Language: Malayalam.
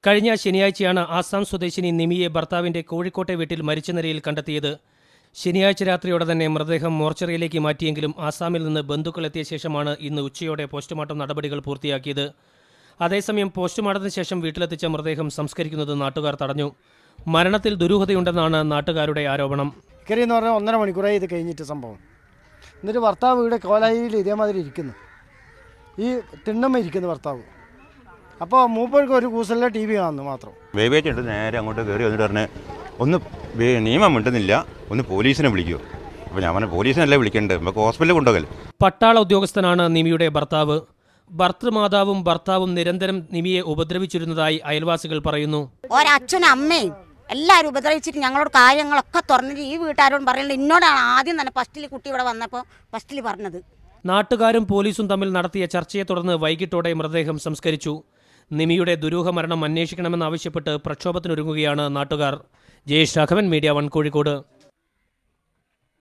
കഴിഞ്ഞ ശനിയാഴ്ചയാണ് ആസാം സ്വദേശിനി നിമിയെ ഭർത്താവിന്റെ കോഴിക്കോട്ടെ വീട്ടിൽ മരിച്ച നിലയിൽ കണ്ടെത്തിയത്. ശനിയാഴ്ച രാത്രിയോടെ തന്നെ മൃതദേഹം മോർച്ചറിയിലേക്ക് മാറ്റിയെങ്കിലും ആസാമിൽ നിന്ന് ബന്ധുക്കളെത്തിയ ശേഷമാണ് ഇന്ന് ഉച്ചയോടെ പോസ്റ്റ്മോർട്ടം നടപടികൾ പൂർത്തിയാക്കിയത്. അതേസമയം പോസ്റ്റ്മോർട്ടത്തിന് ശേഷം വീട്ടിലെത്തിച്ച മൃതദേഹം സംസ്കരിക്കുന്നത് നാട്ടുകാർ തടഞ്ഞു. മരണത്തിൽ ദുരൂഹതയുണ്ടെന്നാണ് നാട്ടുകാരുടെ ആരോപണം. എന്ന് പറഞ്ഞാൽ 1.5 മണിക്കൂറായി ഇത് കഴിഞ്ഞിട്ട് സംഭവം. എന്നിട്ട് ഭർത്താവ് ഇവിടെ കോലായിൽ ഇതേമാതിരി ഇരിക്കുന്നു, ഈ തിണ്ണമ്മ ഇരിക്കുന്നു ഭർത്താവ്. അപ്പോൾ മൂപ്പർക്ക് ഒരു കൂസലിലെ TV കാണുന്നു മാത്രം. വേവേറ്റുണ്ട് നേരെ അങ്ങോട്ട് കയറി വന്നിട്ട് പറഞ്ഞ് ഒന്ന് നിയമം മിണ്ടുന്നില്ല, ഒന്ന് പോലീസിനെ വിളിക്കുമോ. അപ്പോൾ ഞാൻ പറഞ്ഞു പോലീസിനല്ലേ വിളിക്കേണ്ടത്, നമുക്ക് ഹോസ്പിറ്റലിൽ കൊണ്ടുപോകൽ. പട്ടാള ഉദ്യോഗസ്ഥനാണ് നിമിയുടെ ഭർത്താവ്. ഭർത്തൃമാതാവും ഭർത്താവും നിരന്തരം നിമിയെ ഉപദ്രവിച്ചിരുന്നതായി അയൽവാസികൾ പറയുന്നു. ഒരച്ഛനും അമ്മയും എല്ലാവരും ഉപദ്രവിച്ചിട്ട് ഞങ്ങളോട് കാര്യങ്ങളൊക്കെ തുറന്നിട്ട് ഈ വീട്ടുകാരോടും പറയുന്നത് എന്നോടാണ് ആദ്യം തന്നെ ഫസ്റ്റിൽ കുട്ടി ഇവിടെ വന്നപ്പോൾ ഫസ്റ്റിൽ പറഞ്ഞത്. നാട്ടുകാരും പോലീസും തമ്മിൽ നടത്തിയ ചർച്ചയെ തുടർന്ന് വൈകിട്ടോടെ മൃതദേഹം സംസ്കരിച്ചു. നിമിയുടെ ദുരൂഹ മരണം അന്വേഷിക്കണമെന്നാവശ്യപ്പെട്ട് പ്രക്ഷോഭത്തിനൊരുങ്ങുകയാണ് നാട്ടുകാർ. ജയേഷ് രാഘവൻ, മീഡിയ 1 കോഴിക്കോട്.